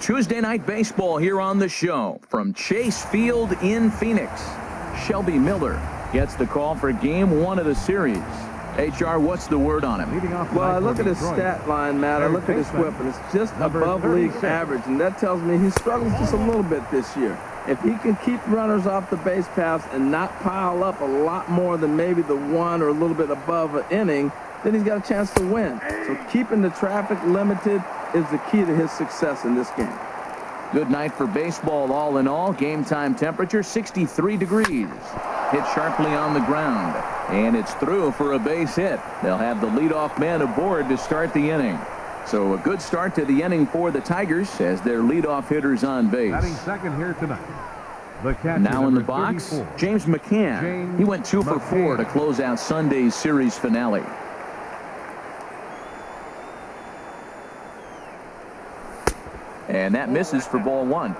Tuesday night baseball here on the show from Chase Field in Phoenix. Shelby Miller gets the call for game 1 of the series. HR, what's the word on him? Well, I look at his stat line, Matt. I look at his whip, and it's just above league average, and that tells me he struggles just a little bit this year. If he can keep runners off the base paths and not pile up a lot more than maybe the 1 or a little bit above an inning, then he's got a chance to win. So keeping the traffic limited is the key to his success in this game. Good night for baseball all in all. Game time temperature 63 degrees. Hit sharply on the ground, and it's through for a base hit. They'll have the leadoff man aboard to start the inning. So a good start to the inning for the Tigers as their leadoff hitters on base. Batting second here tonight. Now in the box, 34. James McCann. He went 2 for 4 to close out Sunday's series finale. And that misses for ball 1.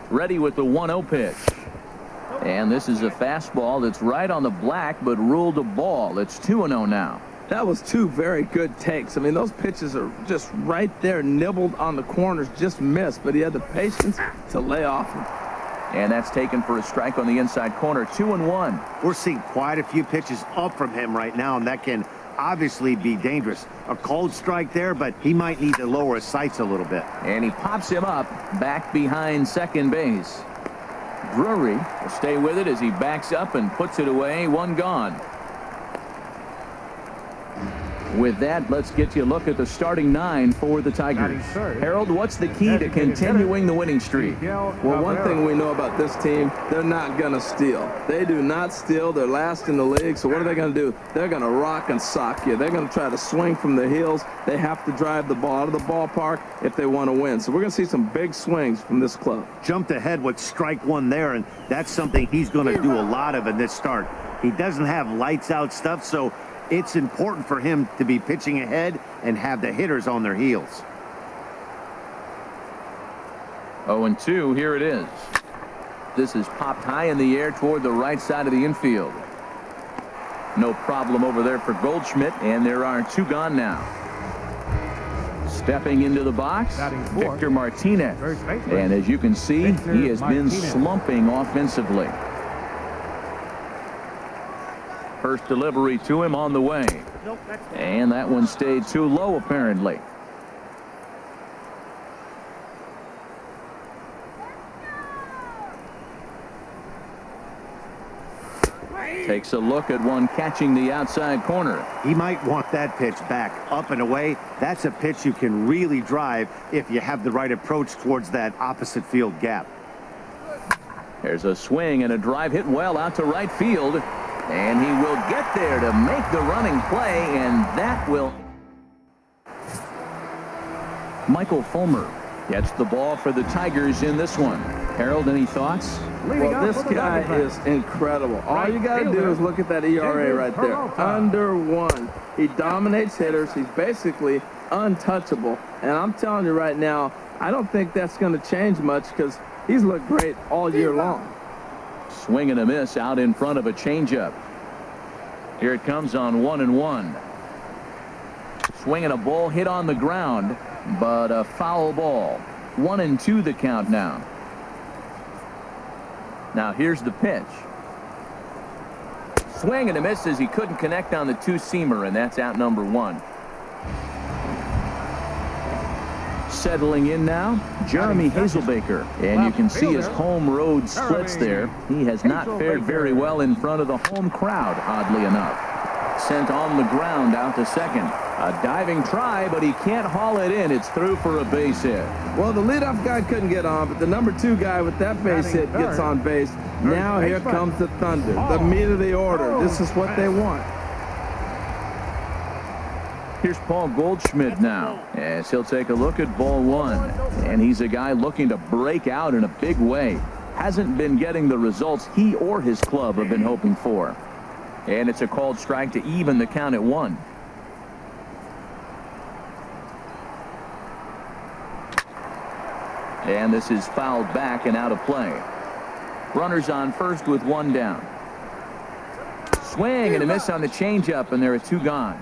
Ready with the 1-0 pitch. And this is a fastball that's right on the black but ruled a ball. It's 2-0 now. That was 2 very good takes. I mean, those pitches are just right there, nibbled on the corners, just missed, but he had the patience to lay off them. And that's taken for a strike on the inside corner. 2-1. We're seeing quite a few pitches up from him right now, and that can obviously be dangerous. A cold strike there, but he might need to lower his sights a little bit. And he pops him up back behind second base. Drury will stay with it as he backs up and puts it away. 1 gone. With that, let's get you a look at the starting 9 for the Tigers. Harold, what's the key to continuing the winning streak? Well, one thing we know about this team, they're not going to steal. They do not steal. They're last in the league. So what are they going to do? They're going to rock and sock you. They're going to try to swing from the heels. They have to drive the ball out of the ballpark if they want to win. So we're going to see some big swings from this club. Jumped ahead with strike 1 there, and that's something he's going to do a lot of in this start. He doesn't have lights out stuff, so it's important for him to be pitching ahead and have the hitters on their heels. 0-2, here it is. This is popped high in the air toward the right side of the infield. No problem over there for Goldschmidt, and there are 2 gone now. Stepping into the box, Victor Martinez. And as you can see, he has been slumping offensively. First delivery to him on the way. And that one stayed too low, apparently. Takes a look at one catching the outside corner. He might want that pitch back up and away. That's a pitch you can really drive if you have the right approach towards that opposite field gap. There's a swing and a drive hit well out to right field. And he will get there to make the running play, and that will. Michael Fulmer gets the ball for the Tigers in this one. Harold, any thoughts? Well, this guy is incredible. All you got to do is look at that ERA right there. Under 1. He dominates hitters. He's basically untouchable. And I'm telling you right now, I don't think that's going to change much because he's looked great all year long. Swing and a miss out in front of a changeup. Here it comes on 1-1. Swing and a ball hit on the ground, but a foul ball. 1-2 the count now. Now here's the pitch. Swing and a miss as he couldn't connect on the 2-seamer, and that's out number 1. Settling in now, Jeremy Hazelbaker. And you can see his home road splits there. He has not fared very well in front of the home crowd, oddly enough. Sent on the ground out to second. A diving try, but he can't haul it in. It's through for a base hit. Well, the leadoff guy couldn't get on, but the number 2 guy with that base hit gets on base. Now here comes the thunder, the meat of the order. This is what they want. Here's Paul Goldschmidt now as he'll take a look at ball 1. And he's a guy looking to break out in a big way. Hasn't been getting the results he or his club have been hoping for. And it's a called strike to even the count at 1. And this is fouled back and out of play. Runners on first with 1 down. swing and a miss on the changeup, and there are 2 gone.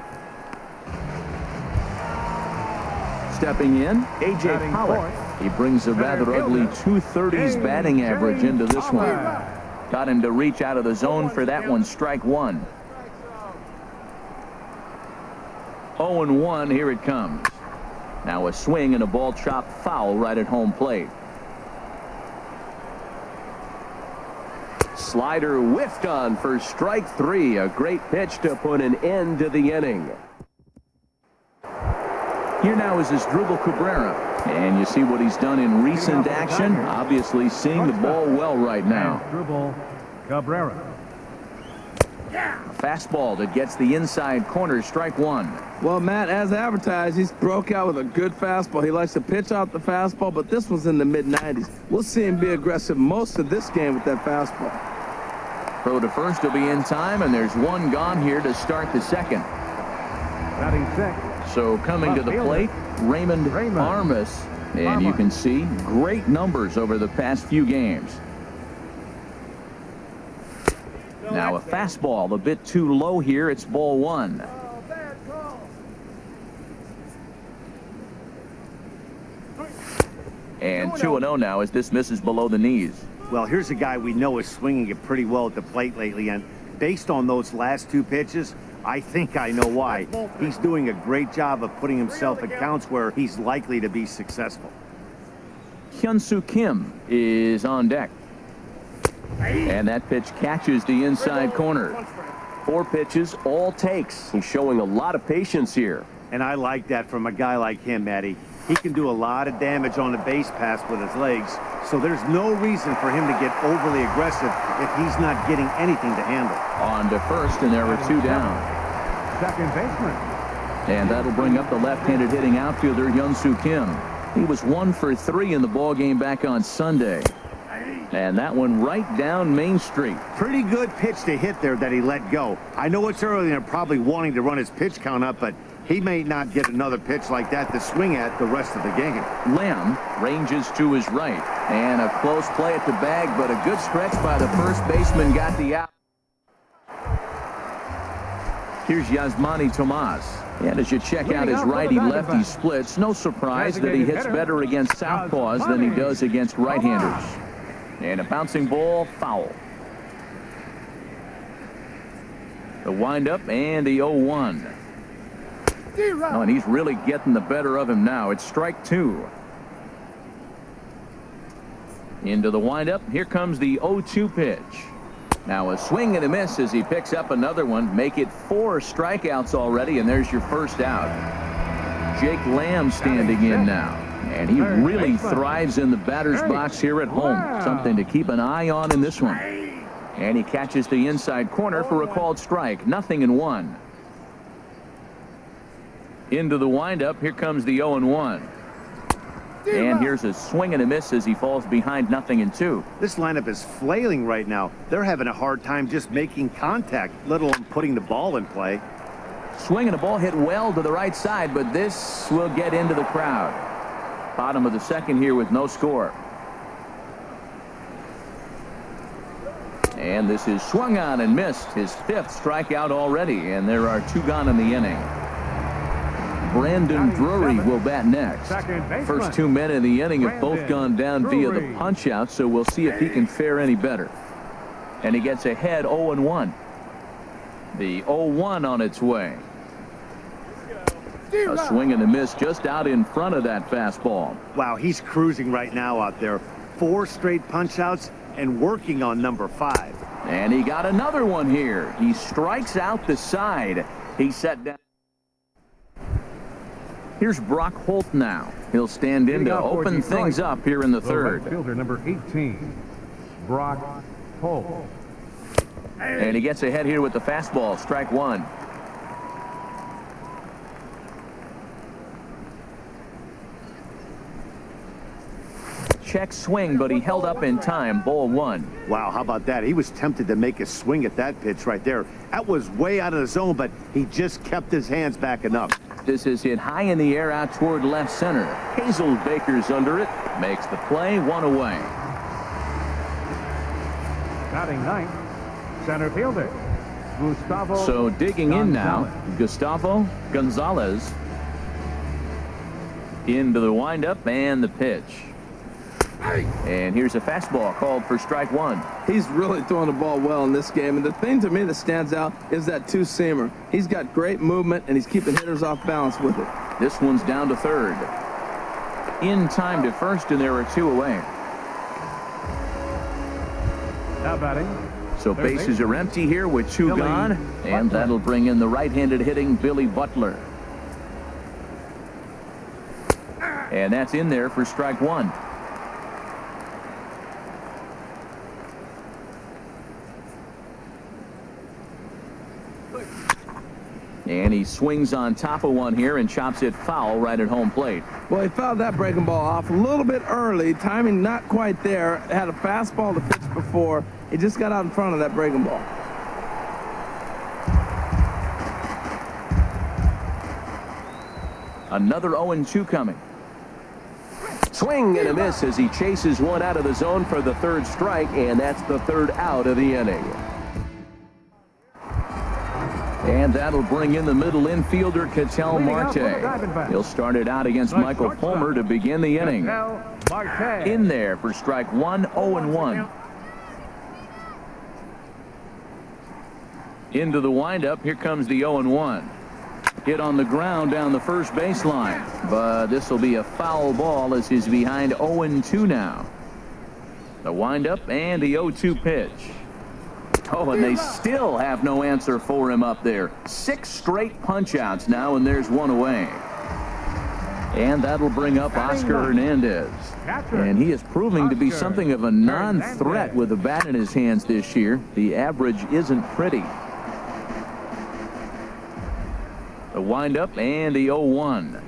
Stepping in, A.J. Pollock. He brings a rather ugly 230s batting average into this one. Got him to reach out of the zone for that one. Strike 1. 0-1. Here it comes. Now a swing and a ball chopped foul right at home plate. Slider whiffed on for strike 3. A great pitch to put an end to the inning. Here now is Asdrubal Cabrera, and you see what he's done in recent action. Obviously seeing the ball well right now. Asdrubal Cabrera. A fastball that gets the inside corner. Strike 1. Well, Matt, as advertised, he's broke out with a good fastball. He likes to pitch out the fastball, but this one's in the mid-90s. We'll see him be aggressive most of this game with that fastball. Throw to first will be in time, and there's 1 gone here to start the second. Batting sixth. So coming to the plate, Raymond Armas. And you can see great numbers over the past few games. Now a fastball a bit too low here. It's ball 1. And 2-0 now as this misses below the knees. Well, here's a guy we know is swinging it pretty well at the plate lately, and based on those last 2 pitches, I think I know why. He's doing a great job of putting himself in counts where he's likely to be successful. Hyun-Soo Kim is on deck. And that pitch catches the inside corner. 4 pitches, all takes. He's showing a lot of patience here. And I like that from a guy like him, Matty. He can do a lot of damage on the base pass with his legs, so there's no reason for him to get overly aggressive if he's not getting anything to handle. On to first, and there are 2 down. Second baseman. And that'll bring up the left-handed hitting outfielder Hyun-Soo Kim. He was 1 for 3 in the ball game back on Sunday. And that one right down Main Street. Pretty good pitch to hit there that he let go. I know it's early and they're probably wanting to run his pitch count up, but he may not get another pitch like that to swing at the rest of the game. Lamb ranges to his right. And a close play at the bag, but a good stretch by the first baseman got the out. Here's Yasmani Tomas. And as you check out his righty-lefty splits, no surprise that he hits better against southpaws than he does against right-handers. And a bouncing ball, foul. The windup and the 0-1. Oh, and he's really getting the better of him now. It's strike 2. Into the windup. Here comes the 0-2 pitch. Now a swing and a miss as he picks up another one. Make it 4 strikeouts already, and there's your first out. Jake Lamb standing in now. And he really thrives in the batter's box here at home. Something to keep an eye on in this one. And he catches the inside corner for a called strike. 0-1. Into the windup. Here comes the 0-1. And here's a swing and a miss as he falls behind 0-2. This lineup is flailing right now. They're having a hard time just making contact, let alone putting the ball in play. Swing and a ball hit well to the right side, but this will get into the crowd. Bottom of the second here with no score. And this is swung on and missed. His 5th strikeout already, and there are 2 gone in the inning. Brandon Drury will bat next. First 2 men in the inning have both gone down via the punch-out, so we'll see if he can fare any better. And he gets ahead 0-1. The 0-1 on its way. A swing and a miss just out in front of that fastball. Wow, he's cruising right now out there. 4 straight punch-outs and working on number 5. And he got another one here. He strikes out the side. He's set down. Here's Brock Holt now. He'll stand in to open things up here in the third. Right fielder number 18, Brock Holt. And he gets ahead here with the fastball. Strike 1. Check swing, but he held up in time. Ball 1. Wow, how about that? He was tempted to make a swing at that pitch right there. That was way out of the zone, but he just kept his hands back enough. This is hit high in the air out toward left center. Hazelbaker's under it. Makes the play. 1 away. Batting ninth, center fielder Gustavo So digging in now, Gonzalez. Gustavo Gonzalez into the windup and the pitch. And here's a fastball called for strike one. He's really throwing the ball well in this game, and the thing to me that stands out is that two-seamer. He's got great movement, and he's keeping hitters off balance with it. This one's down to third. In time to first, and there are two away. Now batting. So Third bases base. are empty here with two Billy gone, and Butler. that'll bring in the right-handed hitting Billy Butler. And that's in there for strike one. And he swings on top of one here and chops it foul right at home plate. Well, he fouled that breaking ball off a little bit early. Timing not quite there. Had a fastball to pitch before. He just got out in front of that breaking ball. Another 0-2 coming. Swing and a miss as he chases one out of the zone for the third strike, and that's the third out of the inning. And that'll bring in the middle infielder, Ketel Marte. He'll start it out against Michael Fulmer to begin the inning. In there for strike one, 0-1. Into the windup, here comes the 0-1. Hit on the ground down the first baseline, but this will be a foul ball as he's behind 0-2 now. The windup and the 0-2 pitch. Oh, and they still have no answer for him up there. 6 straight punch-outs now, and there's one away. And that'll bring up Oscar Hernandez. And he is proving to be something of a non-threat with the bat in his hands this year. The average isn't pretty. The windup and the 0-1.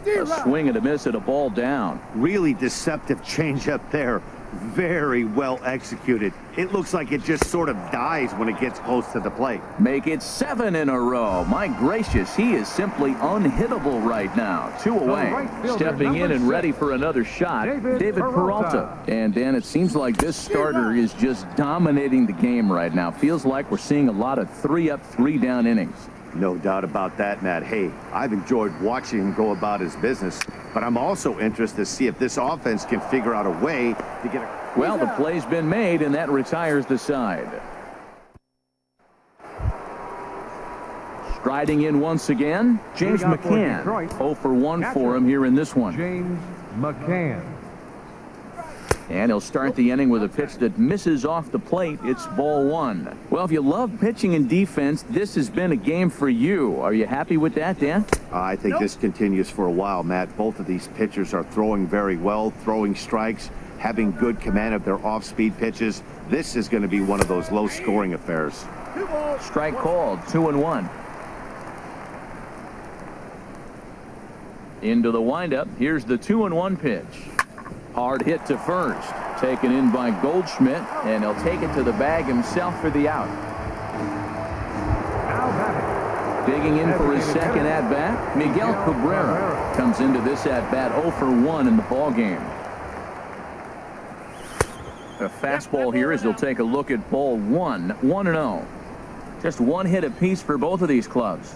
A swing and a miss at a ball down. Really deceptive changeup there. Very well executed. It looks like it just sort of dies when it gets close to the plate. Make it 7 in a row. My gracious, he is simply unhittable right now. 2 away. right fielder, Stepping in number and 6, ready for another shot, David Peralta. And Dan, it seems like this starter is just dominating the game right now. Feels like we're seeing a lot of 3-up, 3-down innings. No doubt about that, Matt. Hey, I've enjoyed watching him go about his business, but I'm also interested to see if this offense can figure out a way to get a... Well, the play's been made, and that retires the side. Striding in once again, James Leading off for McCann. Detroit. 0 for 1 for him here in this one. James McCann. And he'll start the inning with a pitch that misses off the plate. It's ball 1. Well, if you love pitching and defense, this has been a game for you. Are you happy with that, Dan? I think this continues for a while, Matt. Both of these pitchers are throwing very well, throwing strikes, having good command of their off-speed pitches. This is going to be one of those low-scoring affairs. Strike called, 2-1. Into the windup. Here's the 2-1 pitch. Hard hit to first. Taken in by Goldschmidt, and he'll take it to the bag himself for the out. Now batting. Digging in for his second at-bat, Miguel Cabrera comes into this at-bat 0 for 1 in the ballgame. A fastball here as he'll take a look at ball 1, 1-0. Just one hit apiece for both of these clubs.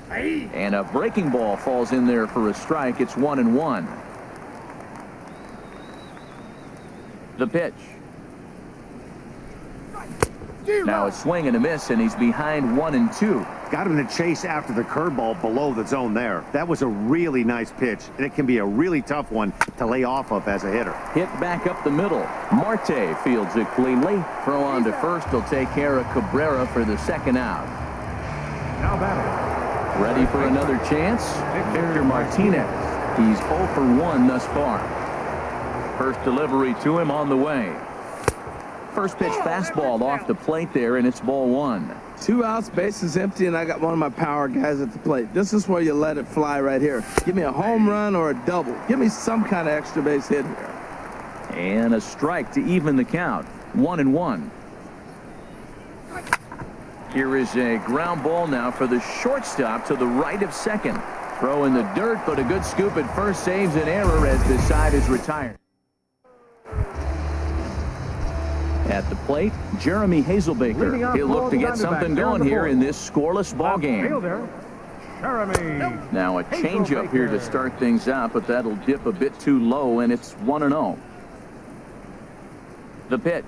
And a breaking ball falls in there for a strike. It's 1-1. The pitch. Now a swing and a miss, and he's behind 1-2. Got him to chase after the curveball below the zone there. That was a really nice pitch, and it can be a really tough one to lay off of as a hitter. Hit back up the middle. Marte fields it cleanly. Throw on to first. He'll take care of Cabrera for the second out. Now batting. Ready for another chance? Victor Martinez. He's 0 for 1 thus far. First delivery to him on the way. First pitch fastball off the plate there, and it's ball 1. 2 outs, bases empty, and I got one of my power guys at the plate. This is where you let it fly right here. Give me a home run or a double. Give me some kind of extra base hit here. And a strike to even the count. 1-1. Here is a ground ball now for the shortstop to the right of second. Throw in the dirt, but a good scoop at first saves an error as the side is retired. At the plate, Jeremy Hazelbaker. He'll look to get something going here in this scoreless ball game. Now a changeup here to start things out, but that'll dip a bit too low, and it's 1-0. The pitch.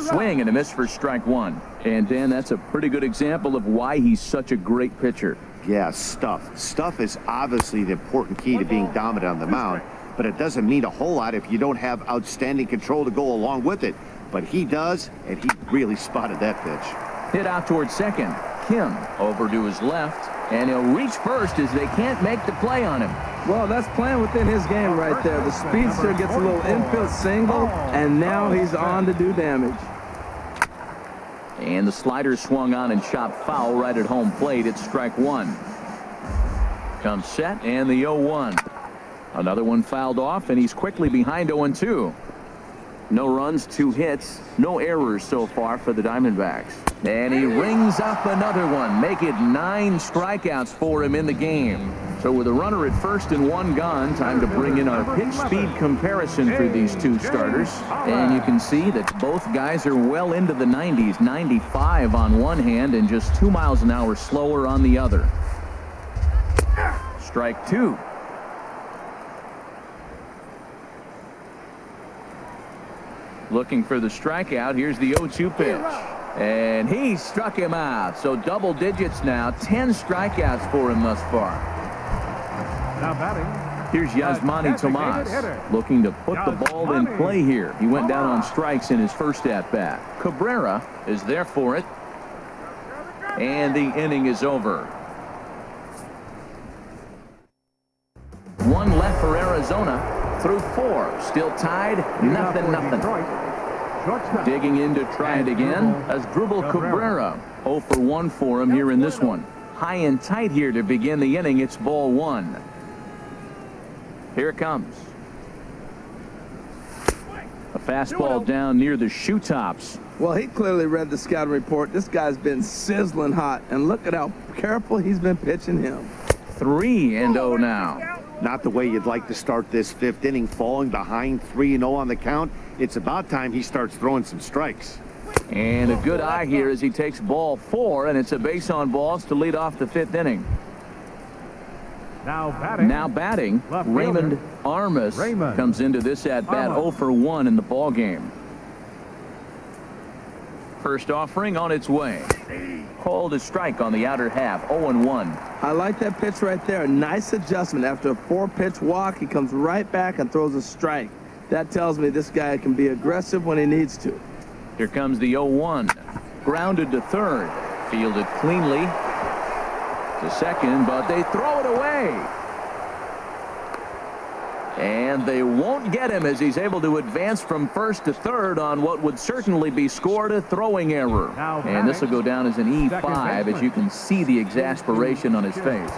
Swing and a miss for strike one. And Dan, that's a pretty good example of why he's such a great pitcher. Yeah, stuff. Stuff is obviously the important key to being dominant on the mound, but it doesn't mean a whole lot if you don't have outstanding control to go along with it. But he does, and he really spotted that pitch. Hit out towards second. Kim over to his left, and he'll reach first as they can't make the play on him. Well, that's playing within his game right there. The speedster gets a little infield single, and now he's on to do damage. And the slider swung on and chopped foul right at home plate. It's strike one. Comes set, and the 0-1. Another one fouled off, and he's quickly behind 0-2. No runs, 2 hits, no errors so far for the Diamondbacks. And he rings up another one. Make it 9 strikeouts for him in the game. So with a runner at first and 1 gone, time to bring in our pitch speed comparison for these two starters. And you can see that both guys are well into the 90s, 95 on one hand and just 2 miles an hour slower on the other. Strike 2. Looking for the strikeout. Here's the 0-2 pitch. And he struck him out. So double digits now. 10 strikeouts for him thus far. Now batting. Here's Yasmani Tomas looking to put the ball in play here. He went down on strikes in his first at-bat. Cabrera is there for it. And the inning is over. 1 left for Arizona. Through 4, still tied, nothing. Digging in to try it again, Asdrubal Cabrera. 0 for 1 for him here in this one. High and tight here to begin the inning. It's ball 1. Here it comes. A fastball down near the shoe tops. Well, he clearly read the scouting report. This guy's been sizzling hot, and look at how careful he's been pitching him. 3-0 now. Not the way you'd like to start this 5th inning, falling behind 3-0 on the count. It's about time he starts throwing some strikes. And a good eye here as he takes ball 4, and it's a base on balls to lead off the 5th inning. Now batting, Raymond Armas comes into this at-bat 0 for 1 in the ball game. First offering on its way. Called a strike on the outer half. 0-1. I like that pitch right there. A nice adjustment. After a 4-pitch walk, he comes right back and throws a strike. That tells me this guy can be aggressive when he needs to. Here comes the 0-1. Grounded to third. Fielded cleanly to second, but they throw it away. And they won't get him as he's able to advance from first to third on what would certainly be scored a throwing error. And this will go down as an E5 as you can see the exasperation on his face.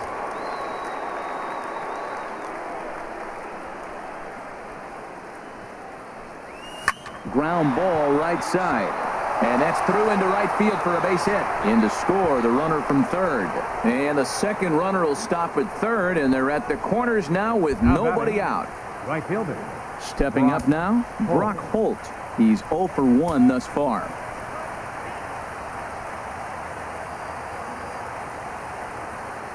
Ground ball right side. And that's through into right field for a base hit. In to score, the runner from third. And the second runner will stop at third, and they're at the corners now with nobody out. Right fielder. Stepping up now, Brock Holt. He's 0 for 1 thus far.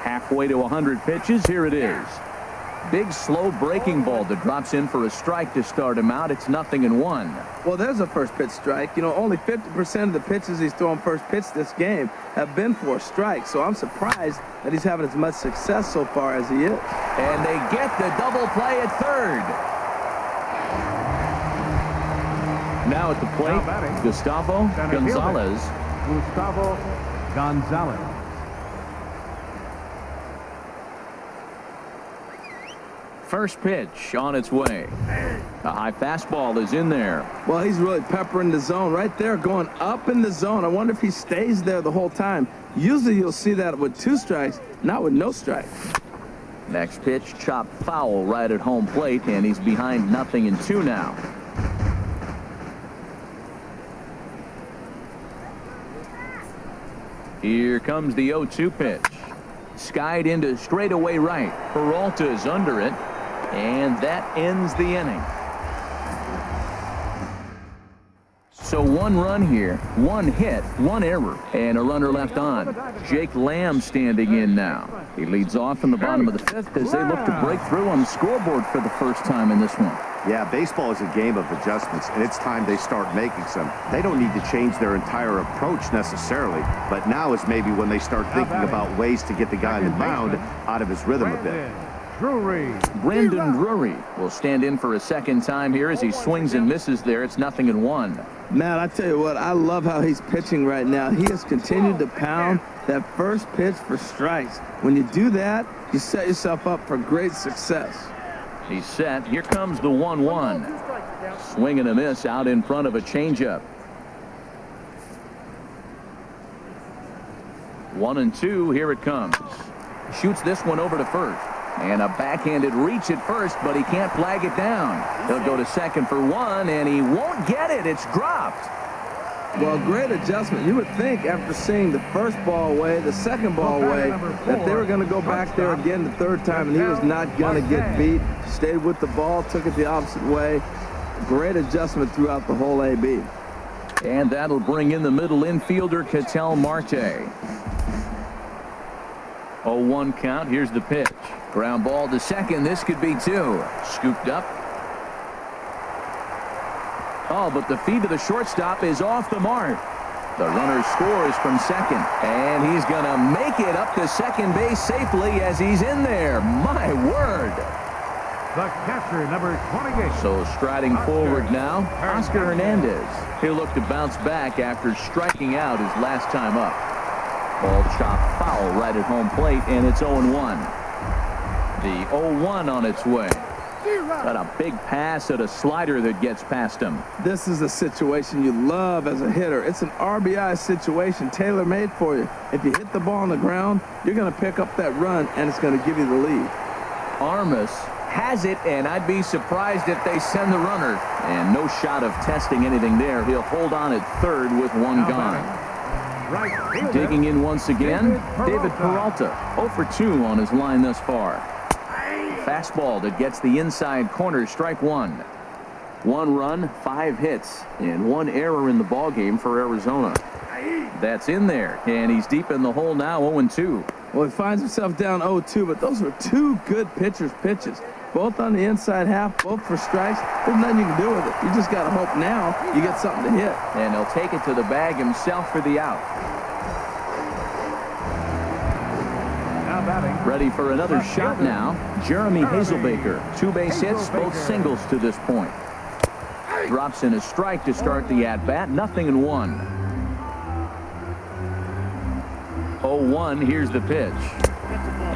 Halfway to 100 pitches, here it is. Big, slow breaking ball that drops in for a strike to start him out. It's 0-1. Well, there's a first pitch strike. You know, only 50% of the pitches he's throwing first pitch this game have been for a strike. So I'm surprised that he's having as much success so far as he is. And they get the double play at third. Now at the plate, Gustavo Gonzalez. Gustavo Gonzalez. First pitch on its way. A high fastball is in there. Well, he's really peppering the zone right there, going up in the zone. I wonder if he stays there the whole time. Usually you'll see that with 2 strikes, not with no strikes. Next pitch, chopped foul right at home plate, and he's behind 0-2 now. Here comes the 0-2 pitch. Skied into straightaway right. Peralta is under it. And that ends the inning. So 1 run here, 1 hit, 1 error, and a runner left on. Jake Lamb standing in now. He leads off in the bottom of the 5th as they look to break through on the scoreboard for the first time in this one. Yeah, baseball is a game of adjustments, and it's time they start making some. They don't need to change their entire approach necessarily, but now is maybe when they start thinking about ways to get the guy in the mound out of his rhythm a bit. Brandon Drury will stand in for a second time here as he swings and misses there. It's 0-1. Matt, I tell you what, I love how he's pitching right now. He has continued to pound that first pitch for strikes. When you do that, you set yourself up for great success. He's set. Here comes the 1-1. Swing and a miss out in front of a changeup. 1-2. Here it comes. Shoots this one over to first. And a backhanded reach at first, but he can't flag it down. He'll go to second for 1, and he won't get it. It's dropped. Well, great adjustment. You would think after seeing the first ball away, the second ball away, that they were going to go back there again the third time, and he was not going to get beat. Stayed with the ball, took it the opposite way. Great adjustment throughout the whole AB. And that'll bring in the middle infielder, Ketel Marte. 0-1 count. Here's the pitch. Ground ball to second. This could be 2. Scooped up. Oh, but the feet of the shortstop is off the mark. The runner scores from second, and he's going to make it up to second base safely as he's in there. My word. The catcher, number 28. So striding forward now, Oscar Hernandez. He'll look to bounce back after striking out his last time up. Ball chopped foul right at home plate, and it's 0-1. The 0-1 on its way. Got a big pass at a slider that gets past him. This is a situation you love as a hitter. It's an RBI situation tailor-made for you. If you hit the ball on the ground, you're going to pick up that run, and it's going to give you the lead. Armas has it, and I'd be surprised if they send the runner. And no shot of testing anything there. He'll hold on at third with 1 gone. Digging in once again, David Peralta. 0 for 2 on his line thus far. Fastball that gets the inside corner, strike 1. 1 run, 5 hits, and 1 error in the ballgame for Arizona. That's in there, and he's deep in the hole now, 0-2. Well, he finds himself down 0-2, but those are 2 good pitchers' pitches. Both on the inside half, both for strikes. There's nothing you can do with it. You just got to hope now you get something to hit. And he'll take it to the bag himself for the out. Ready for another shot now. Jeremy Hazelbaker. 2 base hits, both singles to this point. Drops in a strike to start the at-bat. 0-1. 0-1. Here's the pitch.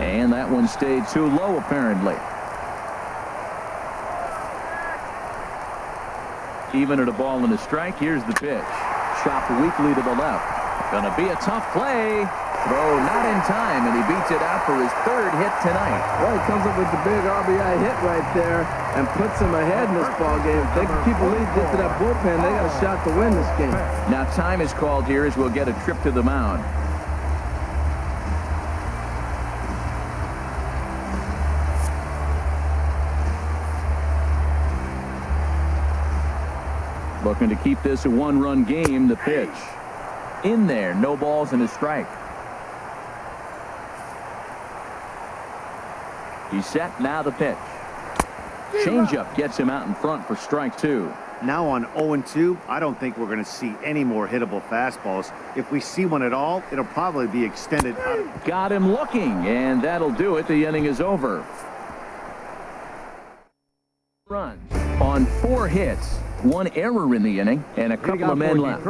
And that one stayed too low, apparently. Even at a ball and a strike, here's the pitch. Chopped weakly to the left. Gonna be a tough play. Throw not in time, and he beats it out for his 3rd hit tonight. Well, he comes up with the big RBI hit right there and puts him ahead in this ball game. If they can keep a lead, get to that bullpen, they got a shot to win this game. Now time is called here as we'll get a trip to the mound. Looking to keep this a 1-run game. The pitch. In there. No balls and a strike. He's set. Now the pitch. Changeup gets him out in front for strike 2. Now on 0-2, I don't think we're going to see any more hittable fastballs. If we see one at all, it'll probably be extended. Got him looking, and that'll do it. The inning is over. Runs on 4 hits. 1 error in the inning, and a couple of men left.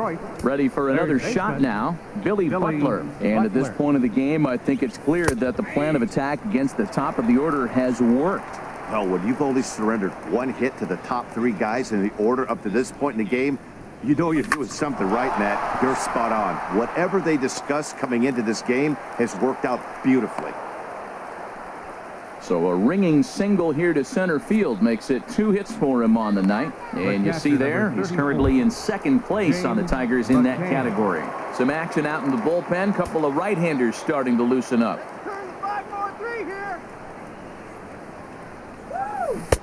Ready for another shot now, Billy Butler. And at this point of the game, I think it's clear that the plan of attack against the top of the order has worked. Well, when you've only surrendered 1 hit to the top 3 guys in the order up to this point in the game, you know you're doing something right, Matt. You're spot on. Whatever they discussed coming into this game has worked out beautifully. So a ringing single here to center field makes it 2 hits for him on the night. And you see there, he's currently in 2nd place on the Tigers in that category. Some action out in the bullpen. Couple of right-handers starting to loosen up.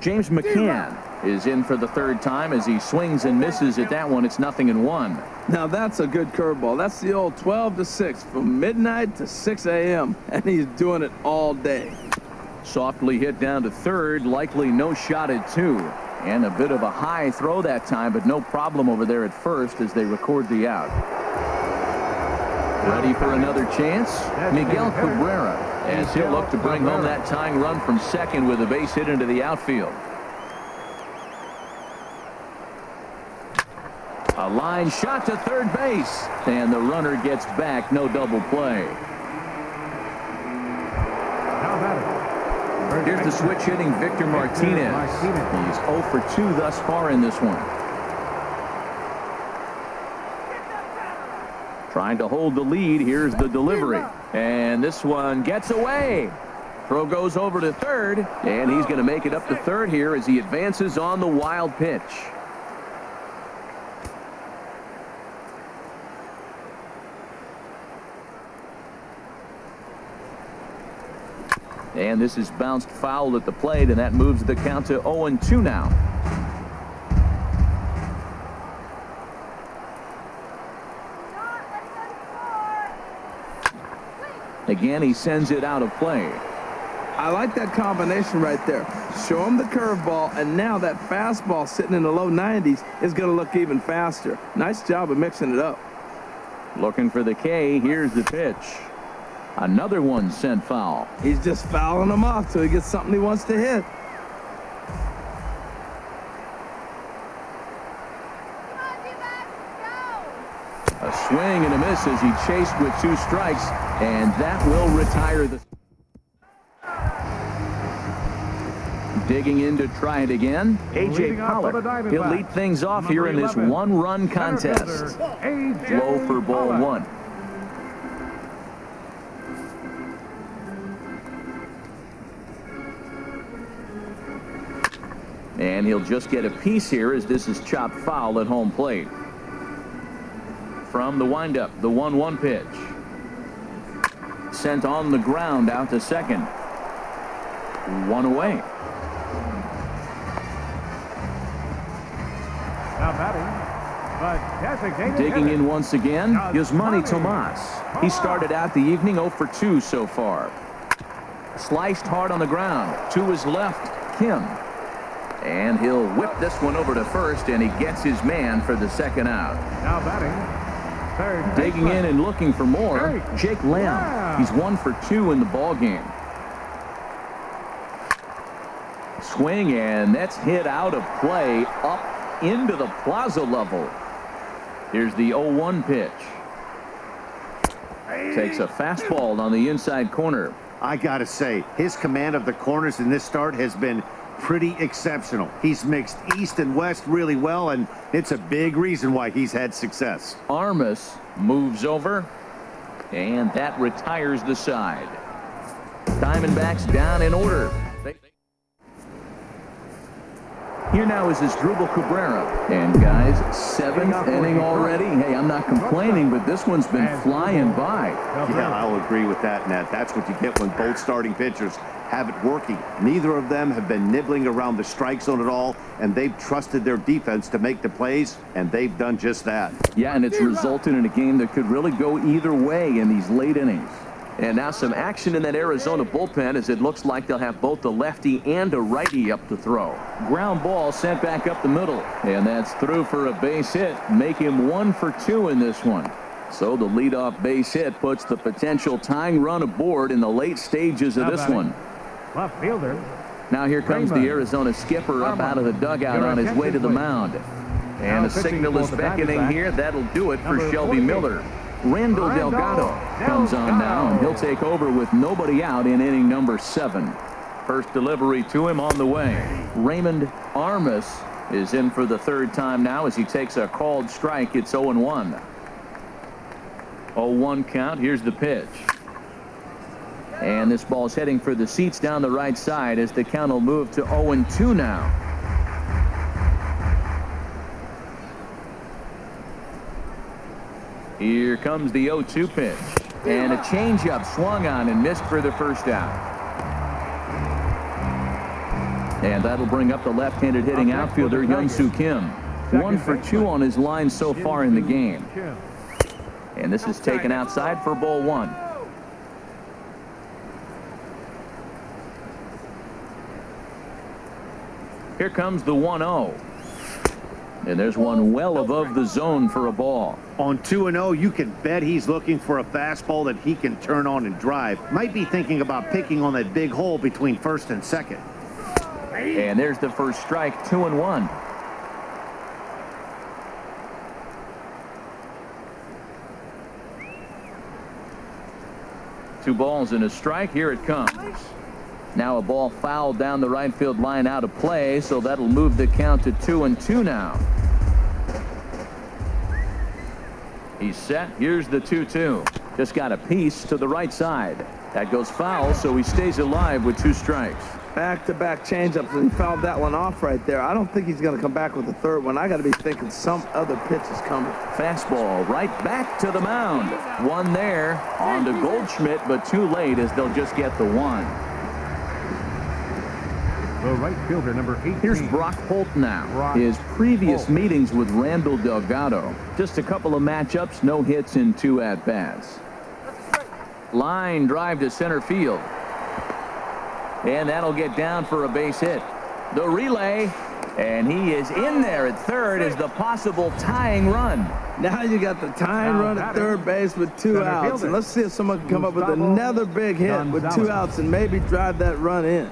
James McCann is in for the third time as he swings and misses at that one. It's 0-1. Now that's a good curveball. That's the old 12-6 from midnight to 6 a.m. and he's doing it all day. Softly hit down to third, likely no shot at 2. And a bit of a high throw that time, but no problem over there at first as they record the out. Ready for another chance? Miguel Cabrera, as he'll look to bring home that tying run from second with a base hit into the outfield. A line shot to third base, and the runner gets back. No double play. Here's the switch hitting Victor Martinez. He's 0 for 2 thus far in this one. Trying to hold the lead. Here's the delivery. And this one gets away. Throw goes over to third, and he's going to make it up to third here as he advances on the wild pitch. And this is bounced foul at the plate, and that moves the count to 0-2 now. Again, he sends it out of play. I like that combination right there. Show him the curveball, and now that fastball sitting in the low 90s is going to look even faster. Nice job of mixing it up. Looking for the K. Here's the pitch. Another one sent foul. He's just fouling them off till he gets something he wants to hit. A swing and a miss as he chased with 2 strikes, and that will retire the... Digging in to try it again, A.J. Pollard. He'll lead things off here in this one-run contest. Low for ball 1. And he'll just get a piece here as this is chopped foul at home plate. From the windup, the 1-1 pitch. Sent on the ground out to second. 1 away. Now batting, but designated Digging hitter. in once again, Yasmani Tomas. He started out the evening 0 for 2 so far. Sliced hard on the ground. To his left, Kim. And he'll whip this one over to first, and he gets his man for the second out. Now batting, third. Digging in and looking for more, Jake Lamb. He's 1 for 2 in the ball game. Swing, and that's hit out of play up into the plaza level. Here's the 0-1 pitch. Takes a fastball on the inside corner. I got to say, his command of the corners in this start has been pretty exceptional. He's mixed east and west really well, and it's a big reason why he's had success. Armas moves over, and that retires the side. Diamondbacks down in order. Here now is Asdrubal Cabrera. And guys, 7th inning already. Hey, I'm not complaining, but this one's been flying by. Yeah, I'll agree with that, Nat. That's what you get when both starting pitchers have it working. Neither of them have been nibbling around the strike zone at all, and they've trusted their defense to make the plays, and they've done just that. Yeah, and it's resulted in a game that could really go either way in these late innings. And now some action in that Arizona bullpen as it looks like they'll have both a lefty and a righty up to throw. Ground ball sent back up the middle, and that's through for a base hit. Make him 1 for 2 in this one. So the leadoff base hit puts the potential tying run aboard in the late stages of this one. Left fielder. Now here comes the Arizona skipper up out of the dugout on his way to the mound. And a signal is beckoning here. That'll do it for Shelby Miller. Randall Delgado comes on now, and he'll take over with nobody out in inning number 7. First delivery to him on the way. Raymond Armas is in for the third time now as he takes a called strike. It's 0-1. 0-1 count. Here's the pitch. And this ball's heading for the seats down the right side as the count will move to 0-2 now. Here comes the 0-2 pitch. And a changeup swung on and missed for the first out. And that'll bring up the left-handed hitting outfielder, Hyun-Soo Kim. 1 for 2 on his line so far in the game. And this is taken outside for ball 1. Here comes the 1-0. And there's one well above the zone for a ball. On 2-0, you can bet he's looking for a fastball that he can turn on and drive. Might be thinking about picking on that big hole between first and second. And there's the first strike, 2-1. Two balls and a strike. Here it comes. Now a ball fouled down the right field line out of play, so that'll move the count to 2-2 now. He's set. Here's the 2-2. Just got a piece to the right side. That goes foul, so he stays alive with 2 strikes. Back-to-back changeups, and he fouled that one off right there. I don't think he's going to come back with the third one. I got to be thinking some other pitch is coming. Fastball right back to the mound. One there on to Goldschmidt, but too late as they'll just get the 1. The right fielder, number 18. Here's Brock Holt now. His previous meetings with Randall Delgado. Just a couple of matchups, no hits in 2 at-bats. Line drive to center field. And that'll get down for a base hit. The relay, and he is in there at third as the possible tying run. Now you got the tying run at third base with 2 outs. And let's see if someone can come up with another big hit with 2 outs and maybe drive that run in.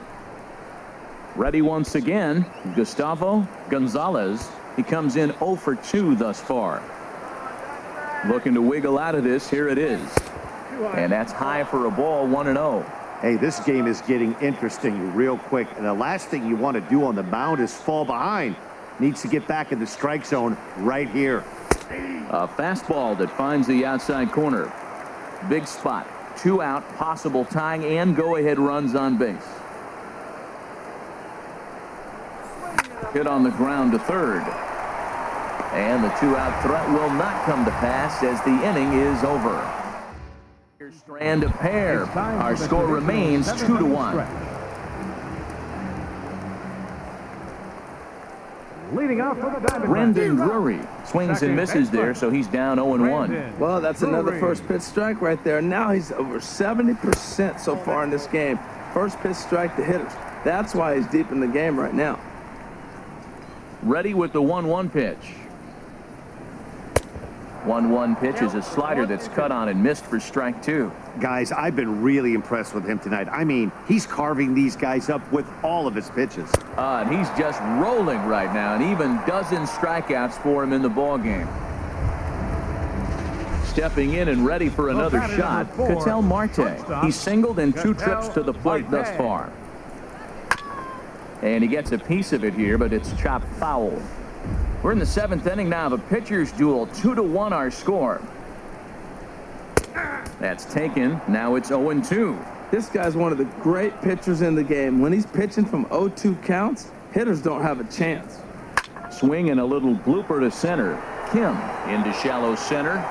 Ready once again, Gustavo Gonzalez. He comes in 0 for 2 thus far. Looking to wiggle out of this. Here it is. And that's high for a ball, 1-0. Hey, this game is getting interesting real quick. And the last thing you want to do on the mound is fall behind. Needs to get back in the strike zone right here. A fastball that finds the outside corner. Big spot. 2 out, possible tying and go-ahead runs on base. Hit on the ground to third. And the 2-out threat will not come to pass as the inning is over. Strand a pair. Our score remains 2-1. Leading out for the Diamondbacks. Brendan Drury swings and misses there, so he's down 0-1. Well, that's another first pitch strike right there. Now he's over 70% so far in this game. First pitch strike to hitters. That's why he's deep in the game right now. Ready with the 1-1 pitch. 1-1 pitch is a slider that's cut on and missed for strike 2. Guys, I've been really impressed with him tonight. I mean, he's carving these guys up with all of his pitches. And he's just rolling right now, and even dozen strikeouts for him in the ballgame. Stepping in and ready for another shot, Ketel Marte. He singled in 2 trips to the plate thus far. And he gets a piece of it here, but it's chopped foul. We're in the 7th inning now of a pitcher's duel. 2-1 our score. That's taken. Now it's 0-2. This guy's one of the great pitchers in the game. When he's pitching from 0-2 counts, hitters don't have a chance. Swing and a little blooper to center. Kim into shallow center.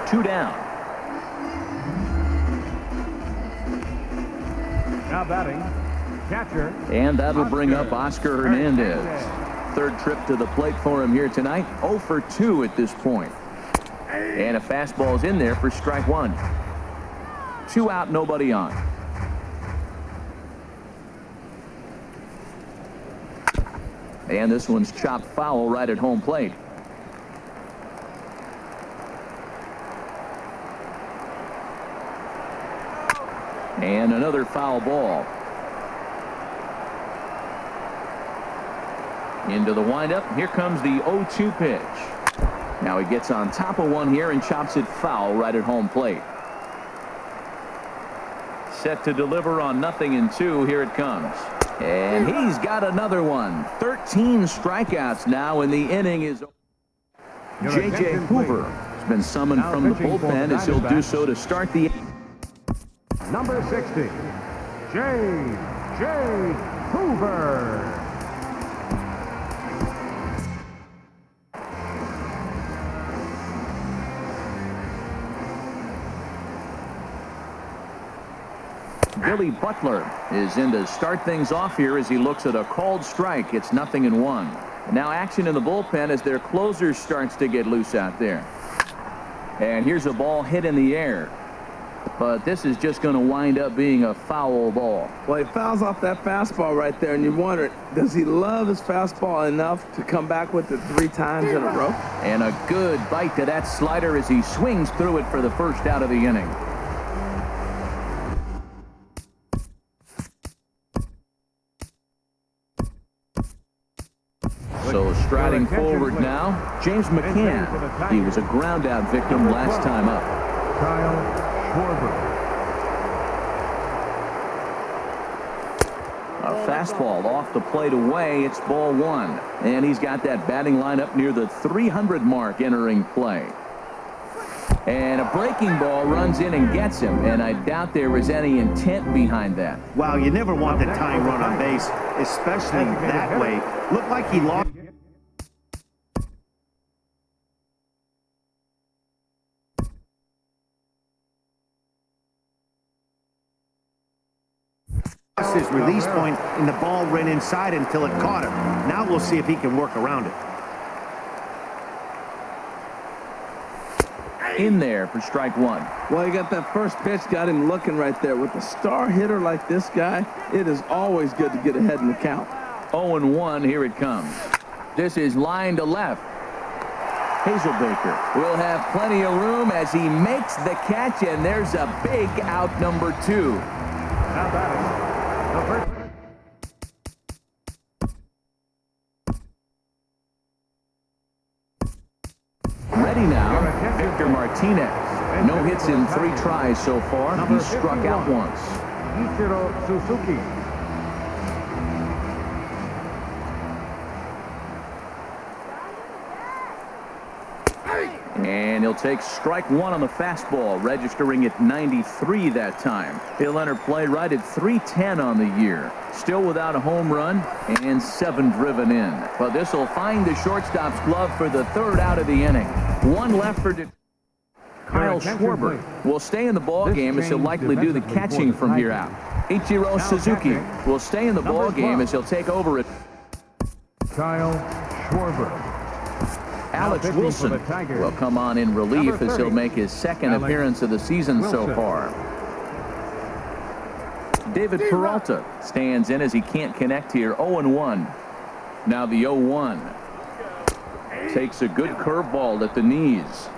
2 down. Now batting, catcher. And that'll bring up Oscar Hernandez. 3rd trip to the plate for him here tonight. 0 for 2 at this point. And a fastball's in there for strike 1. 2 out, nobody on. And this one's chopped foul right at home plate. And another foul ball. Into the windup. Here comes the 0-2 pitch. Now he gets on top of one here and chops it foul right at home plate. Set to deliver on 0-2. Here it comes. And he's got another one. 13 strikeouts now, and the inning is over. J.J. Hoover has been summoned from the bullpen as he'll do so to start the Number 60, J.J. Hoover. Billy Butler is in to start things off here as he looks at a called strike. It's 0-1. Now action in the bullpen as their closer starts to get loose out there. And here's a ball hit in the air. But this is just going to wind up being a foul ball. Well, he fouls off that fastball right there, and you wonder, does he love his fastball enough to come back with it 3 times in a row? And a good bite to that slider as he swings through it for the first out of the inning. So striding forward now, James McCann. He was a ground-out victim last time up. A fastball off the plate away. It's ball 1. And he's got that batting line up near the 300 mark entering play. And a breaking ball runs in and gets him. And I doubt there was any intent behind that. Wow, you never want the tying run on base, especially that way. Looked like he lost his release point, and the ball ran inside until it caught him. Now we'll see if he can work around it. In there for strike 1. Well, you got that first pitch, got him looking right there. With a star hitter like this guy, it is always good to get ahead in the count. 0-1, here it comes. This is line to left. Hazelbaker will have plenty of room as he makes the catch, and there's a big out, number 2. Now batting, the first. Ready now, Victor Martinez. No hits in 3 tries so far. He's struck out once. Ichiro Suzuki. And he'll take strike 1 on the fastball, registering at 93 that time. He'll enter play right at 310 on the year. Still without a home run and 7 driven in. But this will find the shortstop's glove for the 3rd out of the inning. 1 left for Kyle Schwarber will stay in the ball game as he'll likely do the catching from here out. Ichiro Suzuki will stay in the ball game as he'll take over it. Kyle Schwarber. Alex Wilson will come on in relief as he'll make his 2nd appearance of the season so far. David Peralta stands in as he can't connect here. 0-1. Now the 0-1. Takes a good curveball at the knees.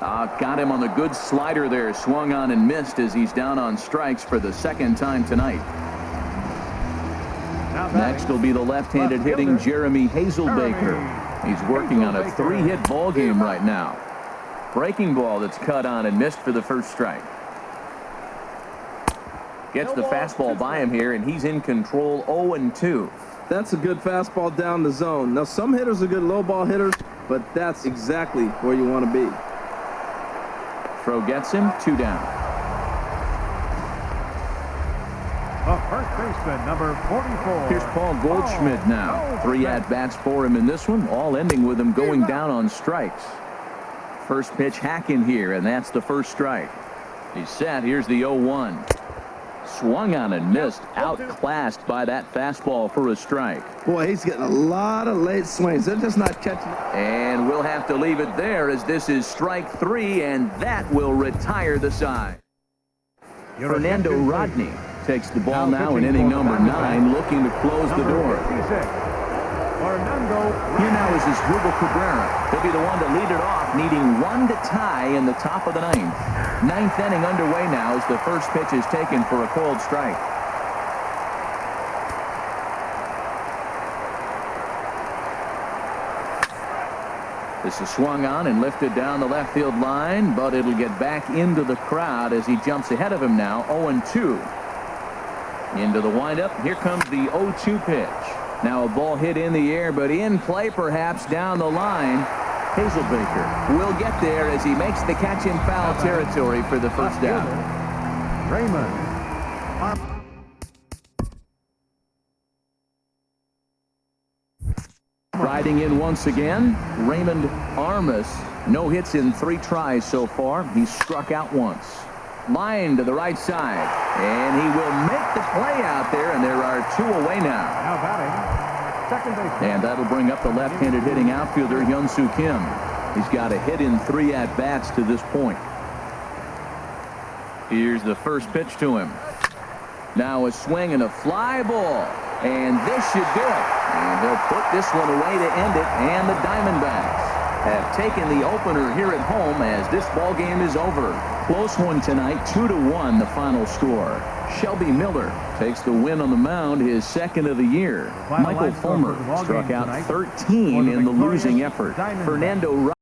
Got him on the good slider there. Swung on and missed as he's down on strikes for the 2nd time tonight. Next will be the left-handed hitting Jeremy Hazelbaker. He's working on a 3-hit ball game right now. Breaking ball that's cut on and missed for the first strike. Gets the fastball by him here, and he's in control. 0-2. That's a good fastball down the zone. Now, some hitters are good low ball hitters, but that's exactly where you want to be. Throw gets him. 2 down. First baseman, number 44. Here's Paul Goldschmidt now. 3 at-bats for him in this one, all ending with him going down on strikes. First pitch hacking here, and that's the first strike. He's set. Here's the 0-1. Swung on and missed. Outclassed by that fastball for a strike. Boy, he's getting a lot of late swings. They're just not catching. And we'll have to leave it there as this is strike 3, and that will retire the side. Fernando Rodney takes the ball now in inning number 9, looking to close the door. Here now is Asdrubal Cabrera. He'll be the one to lead it off, needing 1 to tie in the top of the 9th. 9th inning underway now as the first pitch is taken for a called strike. This is swung on and lifted down the left field line, but it'll get back into the crowd as he jumps ahead of him now. 0-2. Into the windup. Here comes the 0-2 pitch. Now a ball hit in the air, but in play perhaps down the line. Hazelbaker will get there as he makes the catch in foul territory for the first down. Raymond. Riding in once again, Raymond Armas. No hits in 3 tries so far. He's struck out once. Line to the right side. And he will make the play out there, and there are 2 away now. Now batting, second baseman. And that'll bring up the left-handed hitting outfielder, Hyun-Soo Kim. He's got a hit in 3 at-bats to this point. Here's the first pitch to him. Now a swing and a fly ball. And this should do it. And he'll put this one away to end it. And the Diamondbacks have taken the opener here at home as this ball game is over. Close one tonight, 2-1 the final score. Shelby Miller takes the win on the mound, his second of the year. Michael Fulmer struck out 13 in the losing effort. Fernando